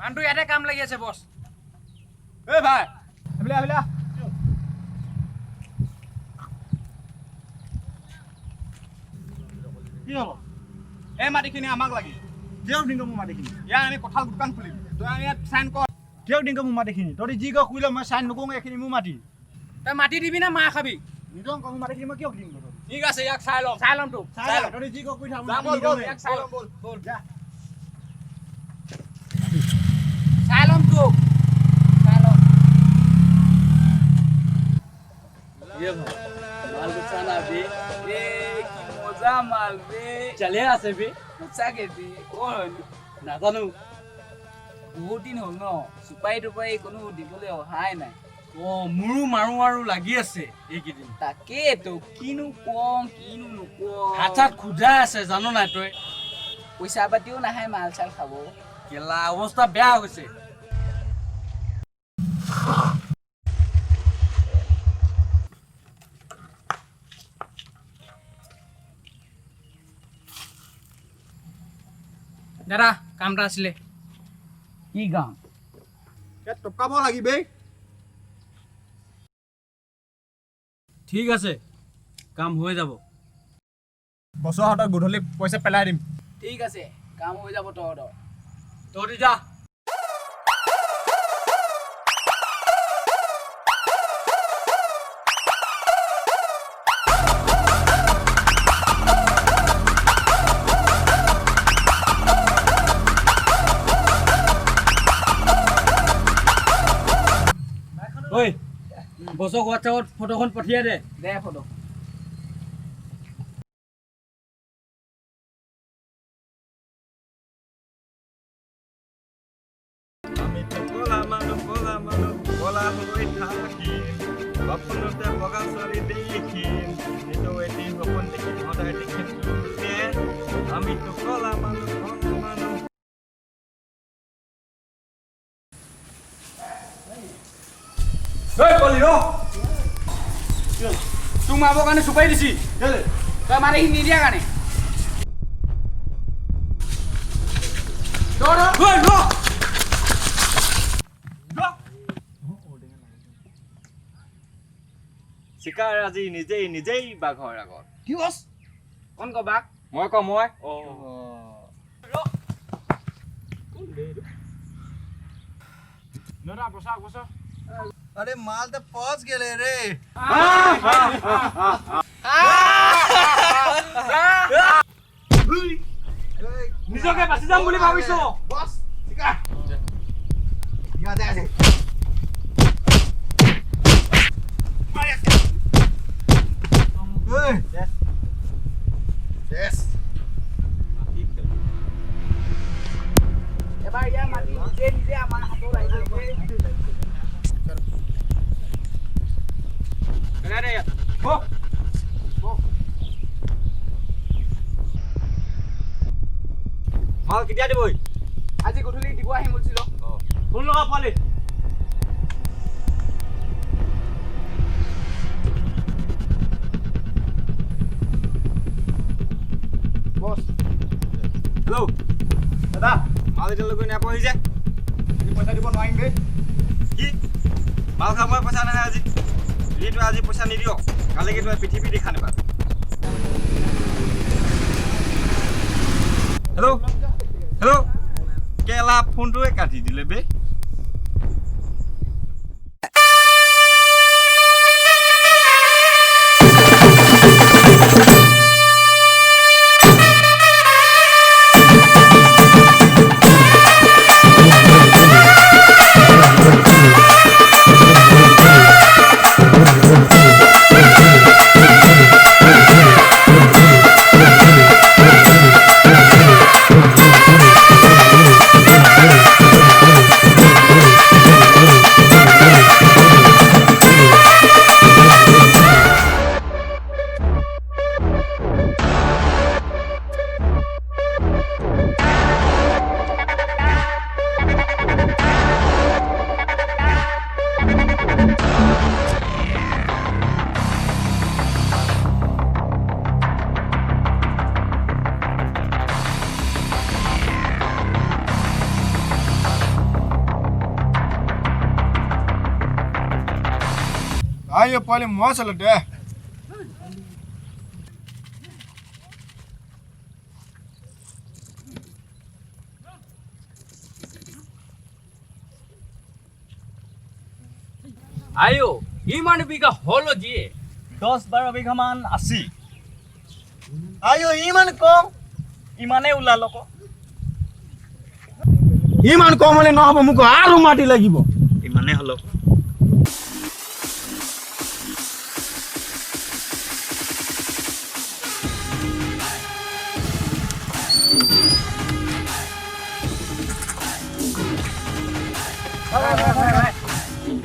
আনটো ইয়াতে কাম লাগি আছে বস এই ভাই আবিলা আবিলা কি হলো এই মাটিখিনি আমাক লাগি কেউ ডিংগ মোৰ মাটিখিনি ইয়াৰ আমি কঁঠাল দোকান খুলিম তই আমি ইয়াত চাইন কৰ কেউ ডিংগ মোৰ মাটিখিনি তহঁতি যি কওঁ খুলিলে মই চাইন নকৰোঁ এইখিনি মোৰ মাটি তই মাটি দিবি না মাৰ খাবি নিজৰ মোৰ মাটিখিনি মই কিয় দিম ঠিক আছে ইয়াক চাই ল'ম তোক তহঁতি যি কওঁ কৰি থাক ইয়াক চাই ল'ম বল যা চাই ল'ম তোক চাই ল'ম ये माल गुच्छाना भी ए কি মজা মাল বে चले आसे भी সঁচাকে বে কোন नाजानो বহুত দিন হ'ল ন সুপাই টুপাই কোনো দিবলৈ অহাই নাই ओ मुरु मारू मारू লাগি আছে এইকেইদিন তাকে তো কিনো কম কিনো নকম হাতত খুদা আছে জানো নাই তই পইচা পাতিও নাহে মাল চাল খাব কেলা অৱস্থা বেয়া হৈছে দাদা কামটা আছিলে কি গাম টপকাব লাগিবে ঠিক আছে কাম হৈ যাব বছৰ হাতত গধূলি পইচা পেলাই দিম ঠিক আছে কাম হৈ যাব তহঁতৰ তহঁতি যা ঐ বছক হোৱাটছএপত ফটোখন পঠিয়াই দে ফটো আমি তো কলা মানুহ কলা হৈ থাকিম সপোনতে বগা ছোৱালী দেখিম কিন্তু এটি সপোন দেখি সদায় দেখিম আমি তো কলা মানুহ কলি ৰ তোক মাৰিবৰ কাৰণে চুপাই দিছি তই মাৰি নিদিয়া কাৰণে চিকাৰ আজি নিজেই বাঘৰ আগত কি বছ কোন কবাক মই কওঁ মই বসা अरे माल तो पहुंच गेले रे নিজকে বাচি যাম বুলি ভাবিছো বস চিকা ইয়াতে আছে এই yes এবাৰ ইয়াৰ মাটি নিজে আমাৰ হাতত আহিছে মাল কেতিয়া দিবই আজি গধূলি দিব আহিম বুলিছিলো ফোন লগা পালি বছ হেল্ল' দাদা মাল এতিয়ালৈকে নাপাহি যে পইচা দিব নোৱাৰিম বে কি মাল খাবলৈ পইচা নাহে আজি যিটো আজি পইচা নিদিয় কালিকে তুমি পৃথিৱী দেখা নিবা হেল্ল' কেলা ফোনটোৱে কাটি দিলে বে আইও পলে মছল দে আইও ইমান বিঘা হলো জিয়ে 10-12 বিঘা মান আছে আইও ইমান কম ইমানে ওলাল ক ইমান কম হলে নহব মোক আৰু মাটি লাগিব ইমানে হলো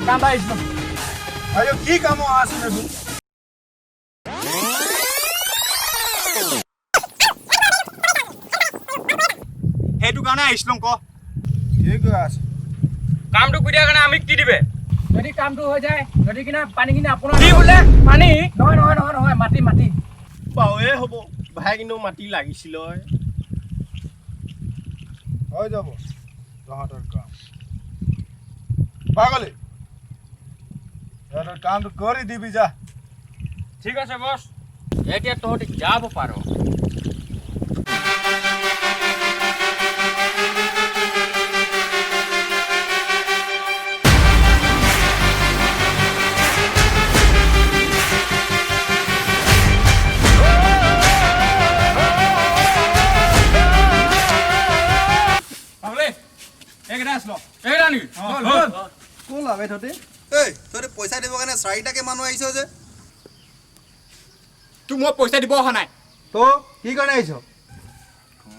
কাম পাইছো আইও কি কাম আছে নে সেইটো কাৰণে আহিছিলো ক ঠিক আছে কামটো কৰি দিয়া কাৰণে আমি কি দিবে যদি কামটো হৈ যায় যদি কিনা পানীখিনি আপোনাৰ কি বোলে পানী নহয় নহয় নহয় নহয় মাটি মাটি পাওয়ে হ'ব ভাই কিন্তু মাটি লাগিছিল হৈ যাব তহঁতৰ কাম পাগলে তহঁতৰ কামটো কৰি দিবি যা ঠিক আছে বস এতিয়া তহঁতি যাব পাৰ কোন লাগে তহঁতে এই তহঁতে পইচা দিবৰ কাৰণে 4টাকে মানুহ আহিছ যে তোক মই পইচা দিব অহা নাই তো কি কাৰণে আহিছ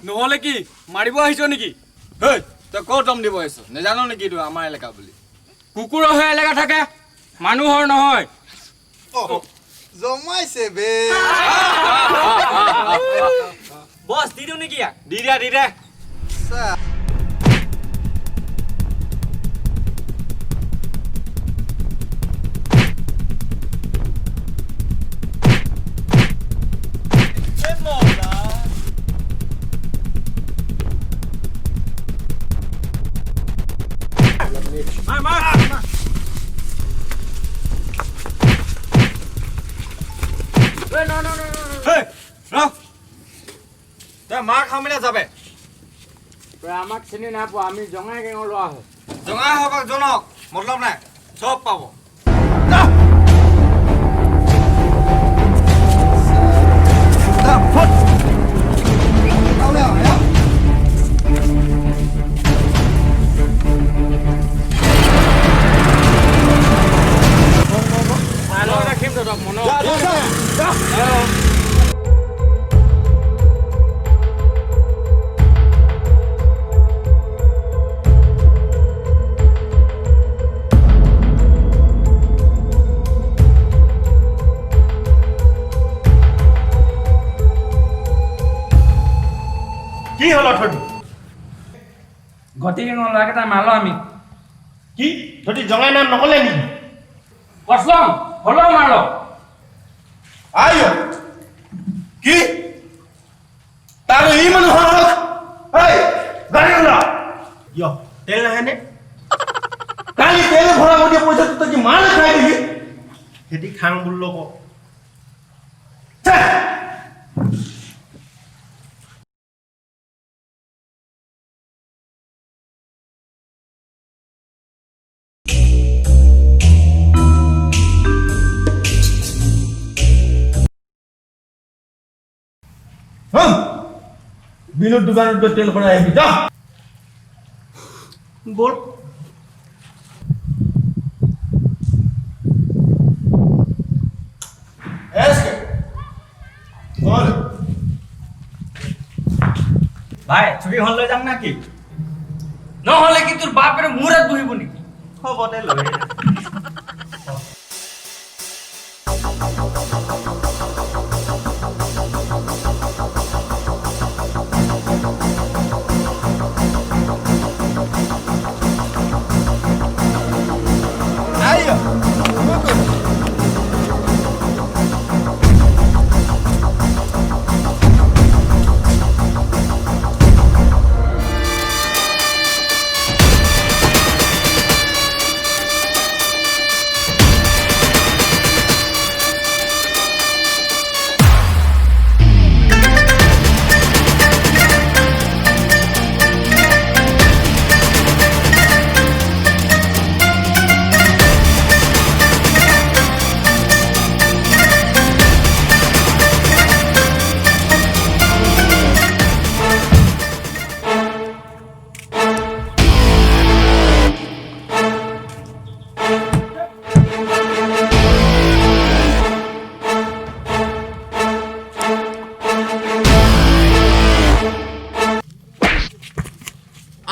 নহ'লে কি মাৰিব আহিছ নেকি হেই তই ক'ত দম দিব আহিছ নেজানো নেকি তোৰ আমাৰ এলেকা বুলি কুকুৰৰহে এলেকা থাকে মানুহৰ নহয় জমাইছে বে বস দি দিওঁ নেকি ইয়াক দি দে চা তই মাৰ খামিলে যাবে আমাক চিনি নাপোৱা আমি জঙাই গেঙৰ লোৱা হয় জঙাই হওক জনক মতলব নাই চব পাব ৰাখিম তহঁতক মনত কি হল থটি গতি গেঙৰ ল'ৰাকেইটা মাৰো আমি কি থটি জঙাই নাম নকলে নেকি কচলম হলেও মাৰ আইও কি তাৰ ই মানুহ এই গাড়ী ওলা ইয় তেল নাহেনে কালি তেল ভৰাব দিয়া পইচা তই কি মাল খাই দিলি খেতি খাং বুল ক বিনুর দোকানের তো তেল ভরা আহিবি যা বল এসকে বল ভাই ছুটি হল লৈ যাম না কি নহ'লে কি তোৰ বাপেৰে মূৰত বহিব নেকি হ'ব দে লৈ আইও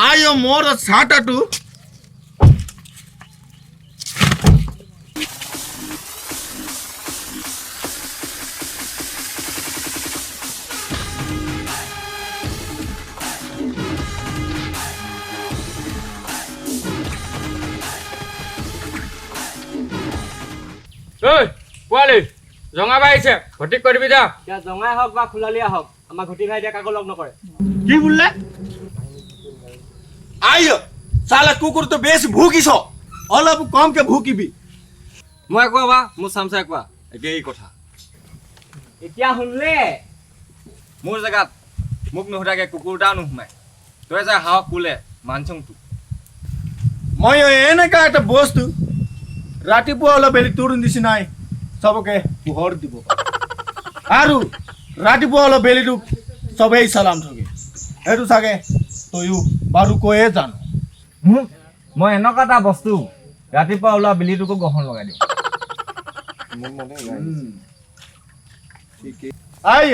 ଆୟ ମୋର ସାର୍ଟଟୁ ঐ পোৱালি জঙা বাই আহিছে ঘটিক কৰিবি যা এতিয়া জঙাই হওক বা খোলালিয়া হওক আমাৰ ঘটি খাই দিয়া কাকো লগ নকৰে কি বললে আয় সালা কুকুৰ তো বেশ ভুকিছ অলপ কমকে ভুকিবি মই কোৱা বা মোৰ চামচাই কোৱা একেই কথা এতিয়া শুনলে মোৰ জেগাত মোক নুসুধাকে কুকুৰ এটাও নোসোমায় তই যে হাঁহক কোলে মানচোং তোক মই এনেকা এটা বস্তু ৰাতিপুৱা অলপ বেলি তোৰ নিচিনাই চবকে পোহৰ দিব আৰু ৰাতিপুৱা অলপ বেলিটো চবেই চালাম থাকে এইটো চাগে তয়ো বাৰু কৈয়ে জানো মই এনেকুৱা এটা বস্তু ৰাতিপুৱা ওলোৱা বিলিটোকো গ্ৰহণ লগাই দিওঁ আয়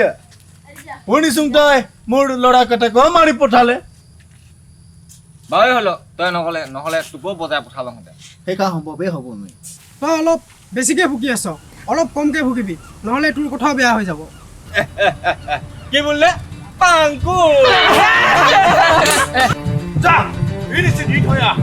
শুনিছোং তই মোৰ ল'ৰাকেইটাকো মাৰি পঠালে বাৰু হ'ল তই নহ'লে তোকো বজাই পঠালোঁহেঁতেন সেইকা সম্ভৱেই হ'ব নাই তই অলপ বেছিকৈ ভুকি আছ অলপ কমকৈ ভুকিবি নহ'লে তোৰ কথাও বেয়া হৈ যাব কি বললে পাংকু যা ইনিছি দি থৈ আহ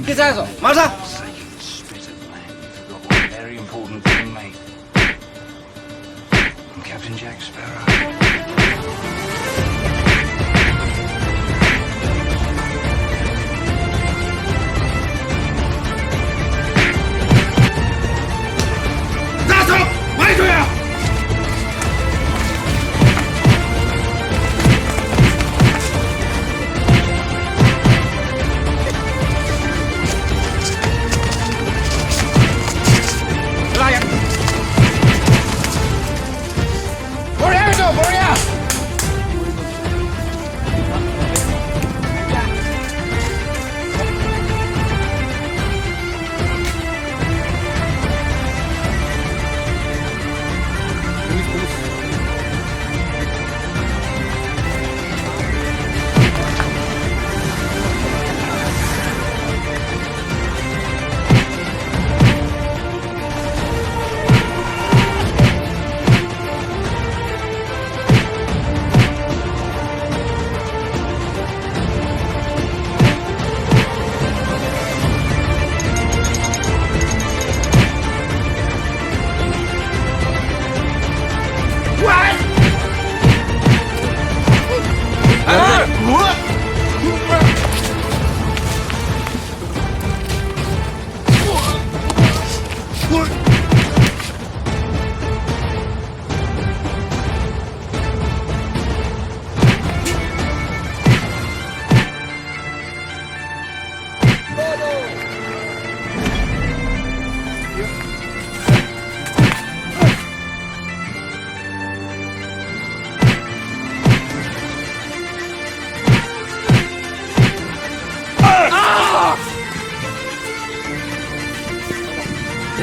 কি চাই আছ মাৰছা Very important thing, mate. I'm Captain Jack Sparrow. যা চব মাৰি থৈ আহ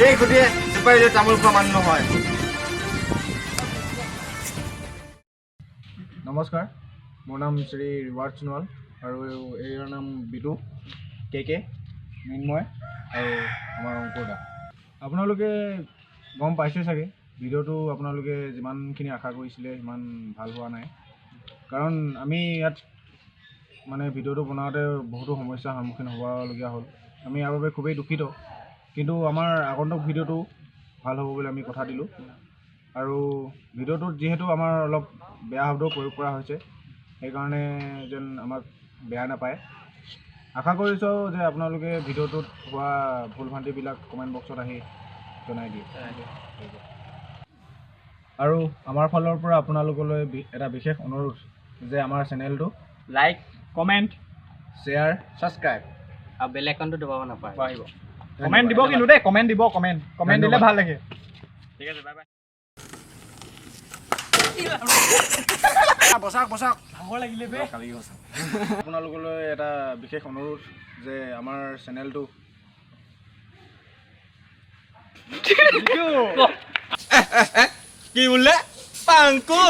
এই গতিকে চিপাহীলৈ তামোল খোৱা মানুহ নহয় নমস্কাৰ মোৰ নাম শ্ৰী ৰিৱাৰ্ড সোণোৱাল আৰু ইয়াৰ নাম বিদু কে মৃন্ময় আৰু আমাৰ অংকুৰ দা আপোনালোকে গম পাইছে চাগে ভিডিঅ'টো আপোনালোকে যিমানখিনি আশা কৰিছিলে সিমান ভাল হোৱা নাই কাৰণ আমি ইয়াত মানে ভিডিঅ'টো বনাওঁতে বহুতো সমস্যাৰ সন্মুখীন হ'বলগীয়া হ'ল আমি ইয়াৰ বাবে খুবেই দুখিত কিন্তু আমাৰ আগন্তুক ভিডিঅ'টো ভাল হ'ব বুলি আমি কথা দিলোঁ আৰু ভিডিঅ'টোত যিহেতু আমাৰ অলপ বেয়া শব্দ প্ৰয়োগ কৰা হৈছে সেইকাৰণে যেন আমাক বেয়া নাপায় আশা কৰিছোঁ যে আপোনালোকে ভিডিঅ'টোত হোৱা ভুল ভ্ৰান্তিবিলাক কমেণ্ট বক্সত আহি জনাই দিয়ে আৰু আমাৰ ফালৰ পৰা আপোনালোকলৈ এটা বিশেষ অনুৰোধ যে আমাৰ চেনেলটো লাইক কমেণ্ট শ্বেয়াৰ ছাবস্ক্ৰাইব আৰু বেল আইকনটো দবাব নাপাহৰিব কমেণ্ট দিব কিন্তু দেই কমেণ্ট দিব কমেণ্ট দিলে ভাল লাগে ঠিক আছে বাই বাই বচাক ভাগৰ লাগিলে বে আপোনালোকলৈ এটা বিশেষ অনুৰোধ যে আমাৰ চেনেলটো কি বোলে পাংকু